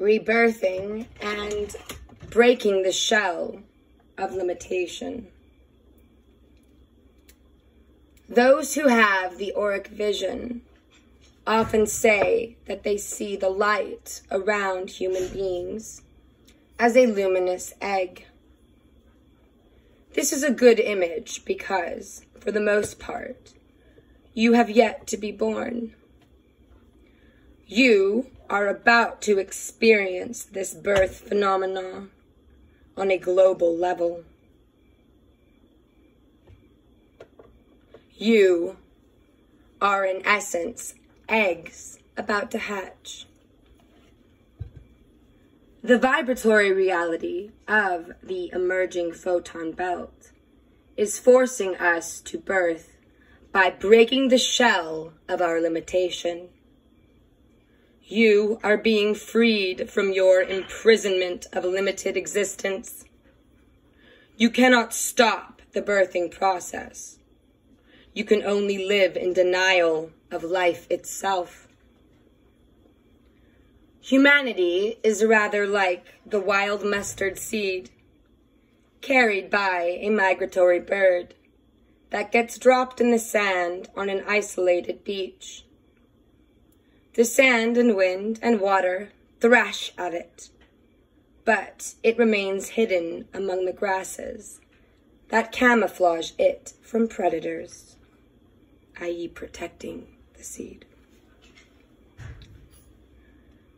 rebirthing and breaking the shell of limitation. Those who have the auric vision often say that they see the light around human beings as a luminous egg. This is a good image because, for the most part, you have yet to be born. You are about to experience this birth phenomena on a global level. You are, in essence, eggs about to hatch. The vibratory reality of the emerging photon belt is forcing us to birth by breaking the shell of our limitation. You are being freed from your imprisonment of limited existence. You cannot stop the birthing process. You can only live in denial of life itself. Humanity is rather like the wild mustard seed carried by a migratory bird that gets dropped in the sand on an isolated beach. The sand and wind and water thrash at it, but it remains hidden among the grasses that camouflage it from predators, i.e. protecting the seed.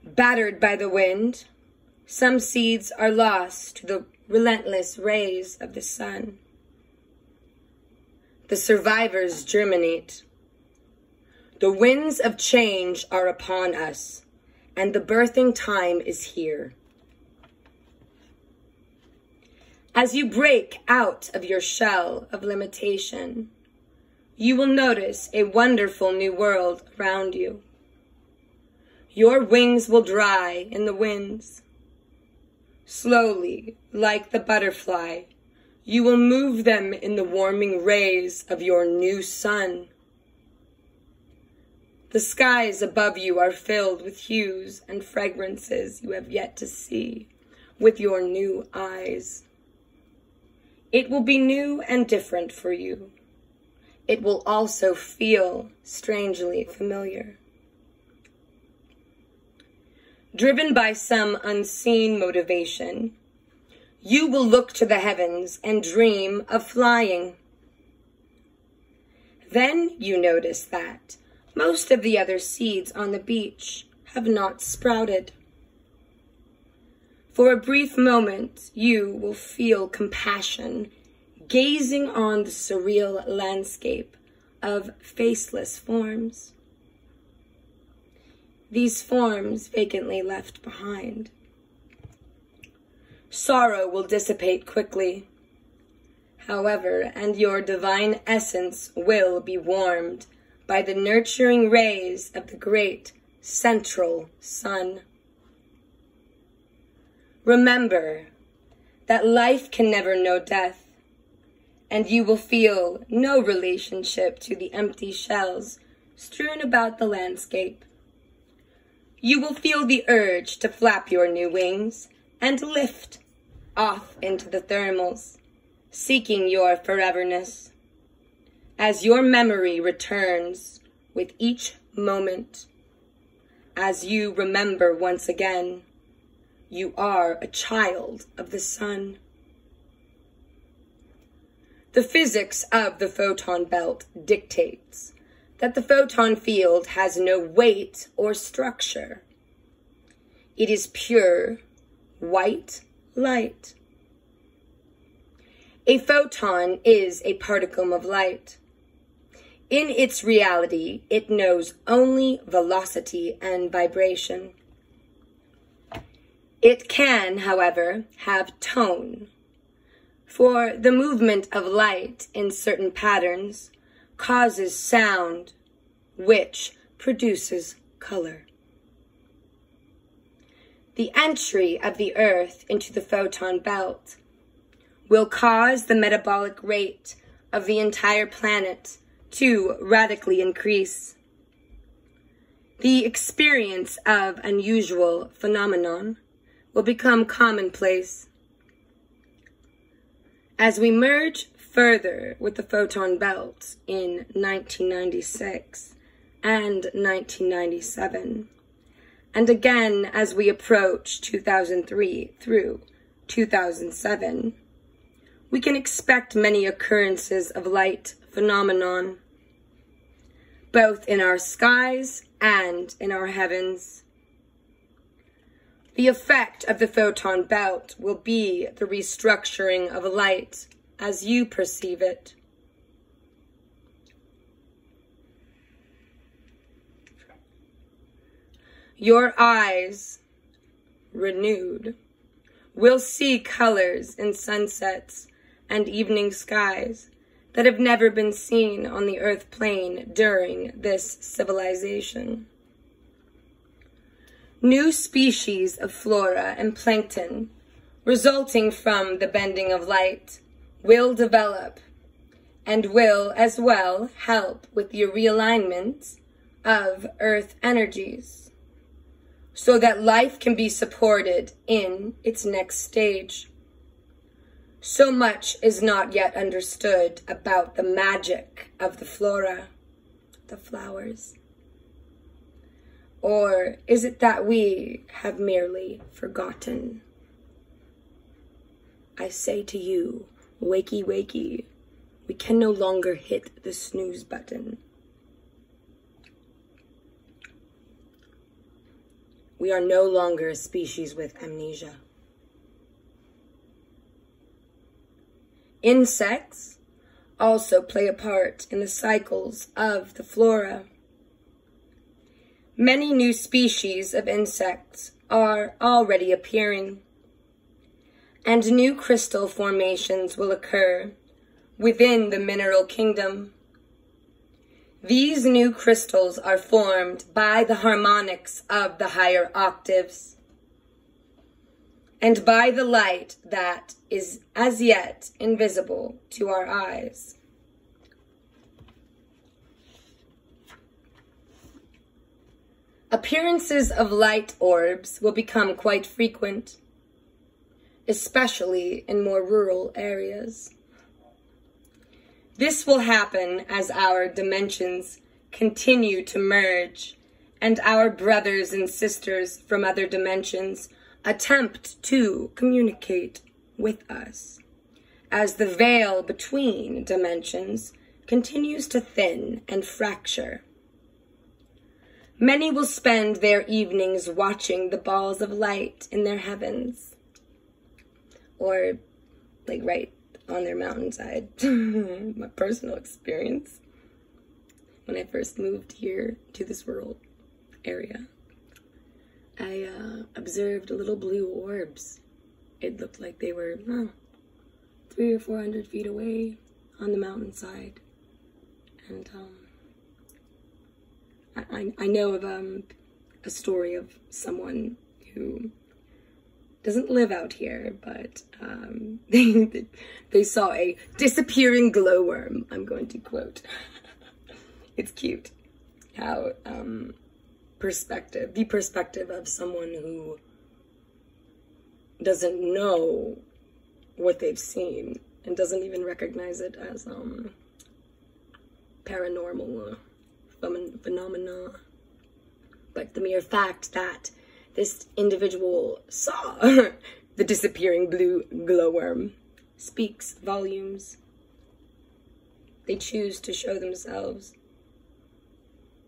Battered by the wind, some seeds are lost to the relentless rays of the sun. The survivors germinate. The winds of change are upon us, and the birthing time is here. As you break out of your shell of limitation, you will notice a wonderful new world around you. Your wings will dry in the winds. Slowly, like the butterfly, you will move them in the warming rays of your new sun. The skies above you are filled with hues and fragrances you have yet to see with your new eyes. It will be new and different for you. It will also feel strangely familiar. Driven by some unseen motivation, you will look to the heavens and dream of flying. Then you notice that most of the other seeds on the beach have not sprouted. For a brief moment, you will feel compassion gazing on the surreal landscape of faceless forms. These forms vacantly left behind. Sorrow will dissipate quickly, however, and your divine essence will be warmed by the nurturing rays of the great central sun. Remember that life can never know death, and you will feel no relationship to the empty shells strewn about the landscape. You will feel the urge to flap your new wings and lift off into the thermals, seeking your foreverness. As your memory returns with each moment, as you remember once again, you are a child of the sun. The physics of the photon belt dictates that the photon field has no weight or structure. It is pure, white light. A photon is a particle of light. In its reality, it knows only velocity and vibration. It can, however, have tone, for the movement of light in certain patterns causes sound, which produces color. The entry of the Earth into the photon belt will cause the metabolic rate of the entire planet to radically increase. the experience of unusual phenomenon will become commonplace. As we merge further with the photon belt in 1996 and 1997, and again as we approach 2003 through 2007, we can expect many occurrences of light phenomenon, both in our skies and in our heavens. The effect of the photon belt will be the restructuring of light as you perceive it. Your eyes, renewed, will see colors in sunsets and evening skies that have never been seen on the earth plane during this civilization. New species of flora and plankton, resulting from the bending of light, will develop and will as well help with the realignment of earth energies so that life can be supported in its next stage. So much is not yet understood about the magic of the flora, the flowers. Or is it that we have merely forgotten? I say to you, wakey, wakey, we can no longer hit the snooze button. We are no longer a species with amnesia. Insects also play a part in the cycles of the flora. Many new species of insects are already appearing, and new crystal formations will occur within the mineral kingdom. These new crystals are formed by the harmonics of the higher octaves and by the light that is as yet invisible to our eyes. Appearances of light orbs will become quite frequent, especially in more rural areas. This will happen as our dimensions continue to merge and our brothers and sisters from other dimensions attempt to communicate with us, as the veil between dimensions continues to thin and fracture. Many will spend their evenings watching the balls of light in their heavens, or like right on their mountainside. My personal experience when I first moved here to this rural area, I observed little blue orbs. It looked like they were 300 or 400 feet away on the mountainside. And I know of a story of someone who doesn't live out here, but they saw a disappearing glowworm. I'm going to quote. It's cute how the perspective of someone who doesn't know what they've seen and doesn't even recognize it as paranormal phenomena, but the mere fact that this individual saw the disappearing blue glowworm speaks volumes. They choose to show themselves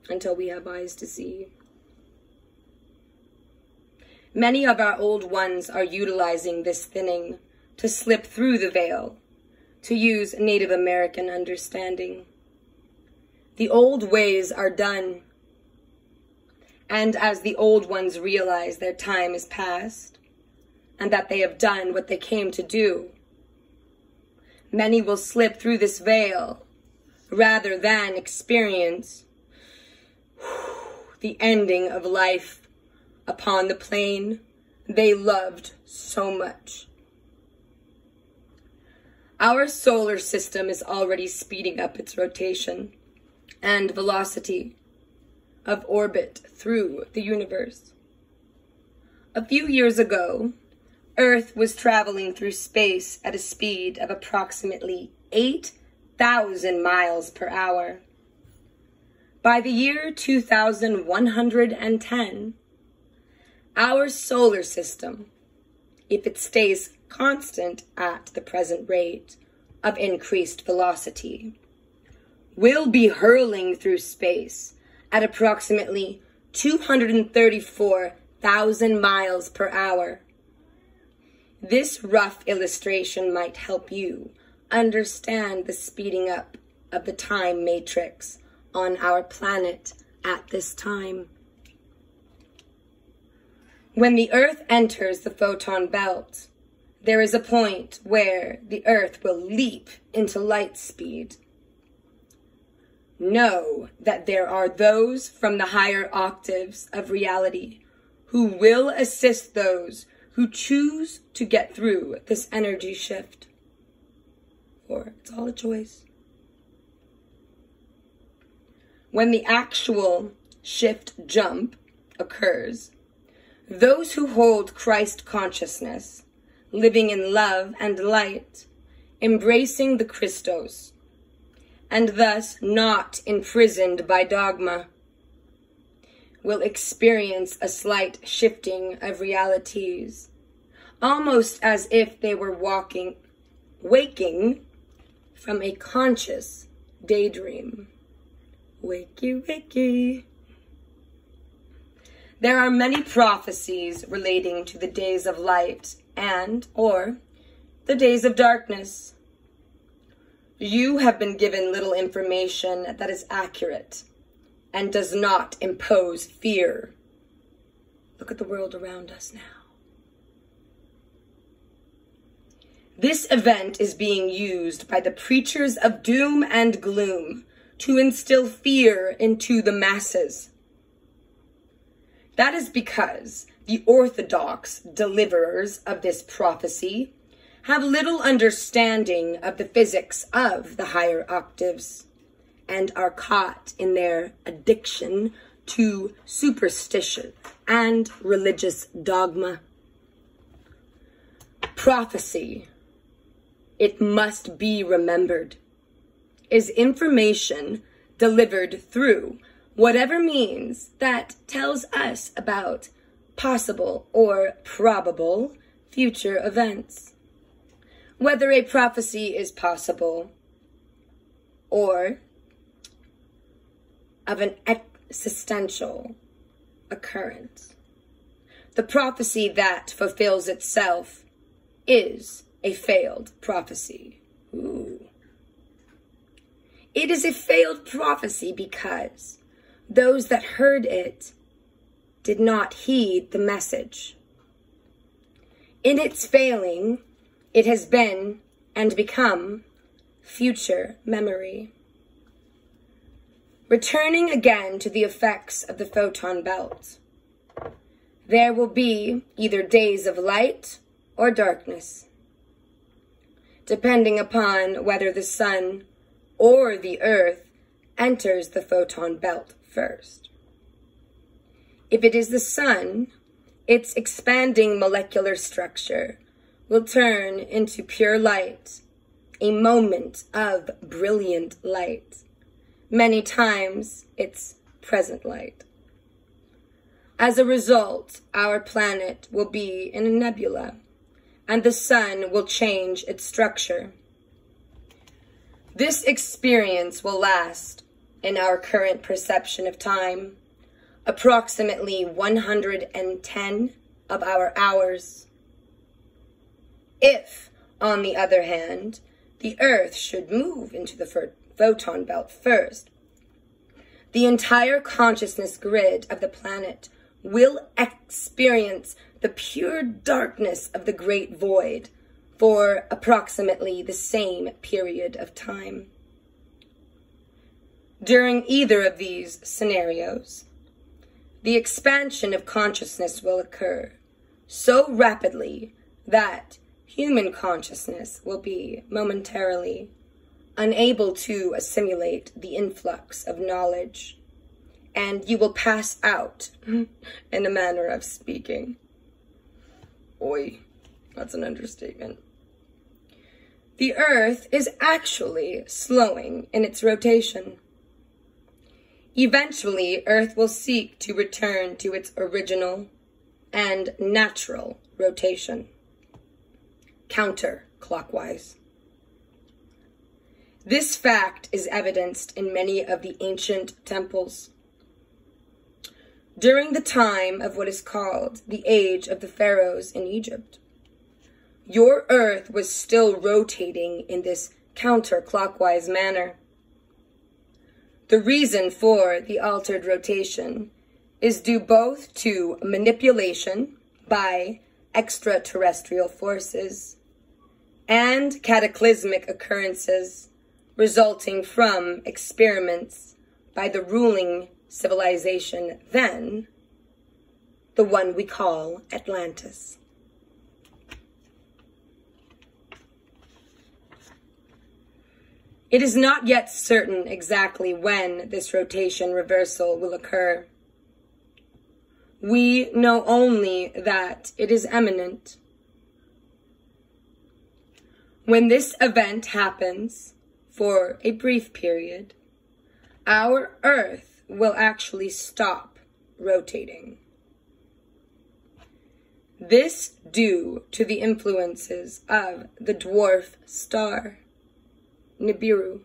until we have eyes to see. Many of our old ones are utilizing this thinning to slip through the veil, to use Native American understanding. The old ways are done, and as the old ones realize their time is past, and that they have done what they came to do, many will slip through this veil rather than experience the ending of life upon the plane they loved so much. Our solar system is already speeding up its rotation and velocity, of orbit through the universe. A few years ago, Earth was traveling through space at a speed of approximately 8,000 miles per hour. By the year 2110, our solar system, if it stays constant at the present rate of increased velocity, will be hurling through space at approximately 234,000 miles per hour. This rough illustration might help you understand the speeding up of the time matrix on our planet at this time. When the Earth enters the photon belt, there is a point where the Earth will leap into light speed. Know that there are those from the higher octaves of reality who will assist those who choose to get through this energy shift. Or it's all a choice. When the actual shift jump occurs, those who hold Christ consciousness, living in love and light, embracing the Christos, and thus not imprisoned by dogma, will experience a slight shifting of realities, almost as if they were waking from a conscious daydream. Wakey, wakey. There are many prophecies relating to the days of light or the days of darkness. You have been given little information that is accurate and does not impose fear. Look at the world around us now. This event is being used by the preachers of doom and gloom to instill fear into the masses. That is because the orthodox deliverers of this prophecy have little understanding of the physics of the higher octaves and are caught in their addiction to superstition and religious dogma. Prophecy, it must be remembered, is information delivered through whatever means that tells us about possible or probable future events. Whether a prophecy is possible or of an existential occurrence, the prophecy that fulfills itself is a failed prophecy. Ooh. It is a failed prophecy because those that heard it did not heed the message. In its failing, it has been and become future memory. Returning again to the effects of the photon belt, there will be either days of light or darkness, depending upon whether the sun or the earth enters the photon belt first. If it is the sun, its expanding molecular structure will turn into pure light, a moment of brilliant light, many times its present light. As a result, our planet will be in a nebula, and the sun will change its structure. This experience will last, in our current perception of time, approximately 110 of our hours. If, on the other hand, the Earth should move into the photon belt first, the entire consciousness grid of the planet will experience the pure darkness of the great void for approximately the same period of time. During either of these scenarios, the expansion of consciousness will occur so rapidly that human consciousness will be momentarily unable to assimilate the influx of knowledge and you will pass out, in a manner of speaking. Oi, that's an understatement. The Earth is actually slowing in its rotation. Eventually, Earth will seek to return to its original and natural rotation, counterclockwise. This fact is evidenced in many of the ancient temples. During the time of what is called the Age of the Pharaohs in Egypt, your Earth was still rotating in this counterclockwise manner. The reason for the altered rotation is due both to manipulation by extraterrestrial forces and cataclysmic occurrences resulting from experiments by the ruling civilization then, the one we call Atlantis. It is not yet certain exactly when this rotation reversal will occur. We know only that it is imminent. When this event happens, for a brief period, our Earth will actually stop rotating. This due to the influences of the dwarf star, Nibiru,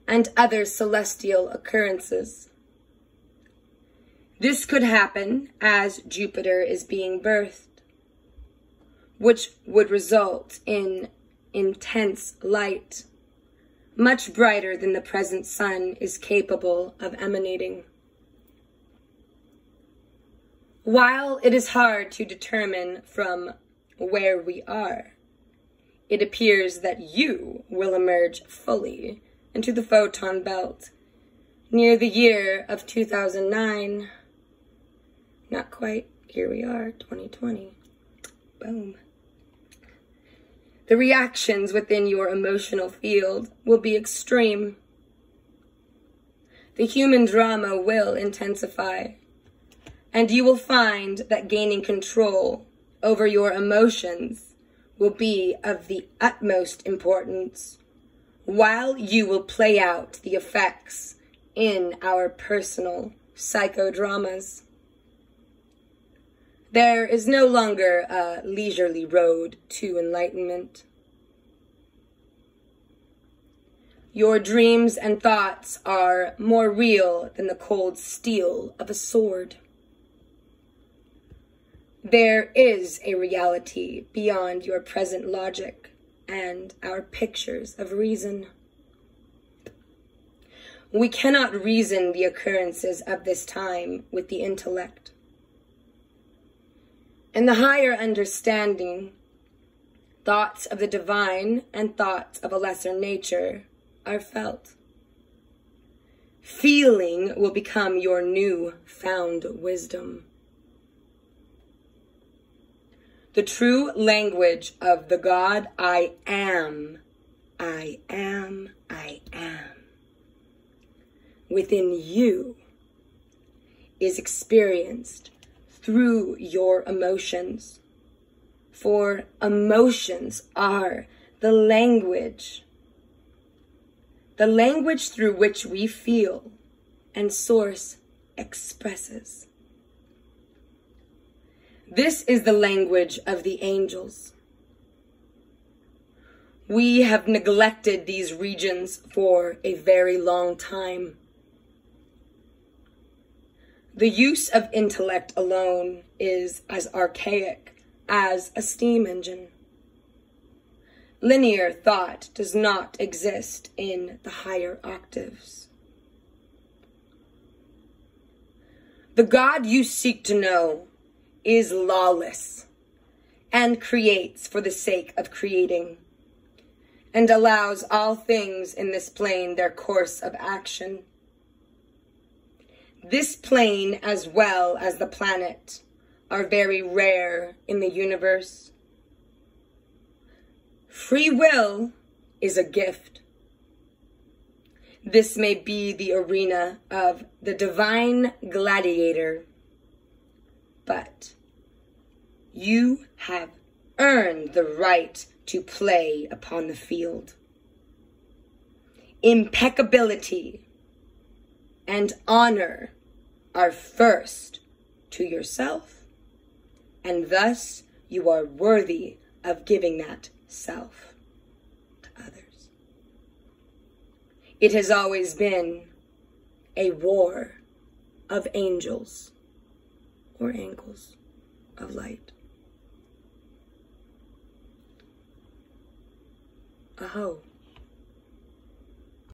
and other celestial occurrences. This could happen as Jupiter is being birthed, which would result in intense light, much brighter than the present sun is capable of emanating. While it is hard to determine from where we are, it appears that you will emerge fully into the photon belt near the year of 2009. Not quite. Here we are, 2020. Boom. The reactions within your emotional field will be extreme. The human drama will intensify, and you will find that gaining control over your emotions will be of the utmost importance, while you will play out the effects in our personal psychodramas. There is no longer a leisurely road to enlightenment. Your dreams and thoughts are more real than the cold steel of a sword. There is a reality beyond your present logic and our pictures of reason. We cannot reason the occurrences of this time with the intellect. In the higher understanding, thoughts of the divine and thoughts of a lesser nature are felt. Feeling will become your new found wisdom. The true language of the God I am, I am, I am, within you is experienced through your emotions. For emotions are the language through which we feel and Source expresses. This is the language of the angels. We have neglected these regions for a very long time. The use of intellect alone is as archaic as a steam engine. Linear thought does not exist in the higher octaves. The God you seek to know is lawless and creates for the sake of creating, and allows all things in this plane their course of action. This plane, as well as the planet, are very rare in the universe. Free will is a gift. This may be the arena of the divine gladiator, but you have earned the right to play upon the field. Impeccability and honor are first to yourself, and thus you are worthy of giving that self to others. It has always been a war of angels or angles of light. Aho.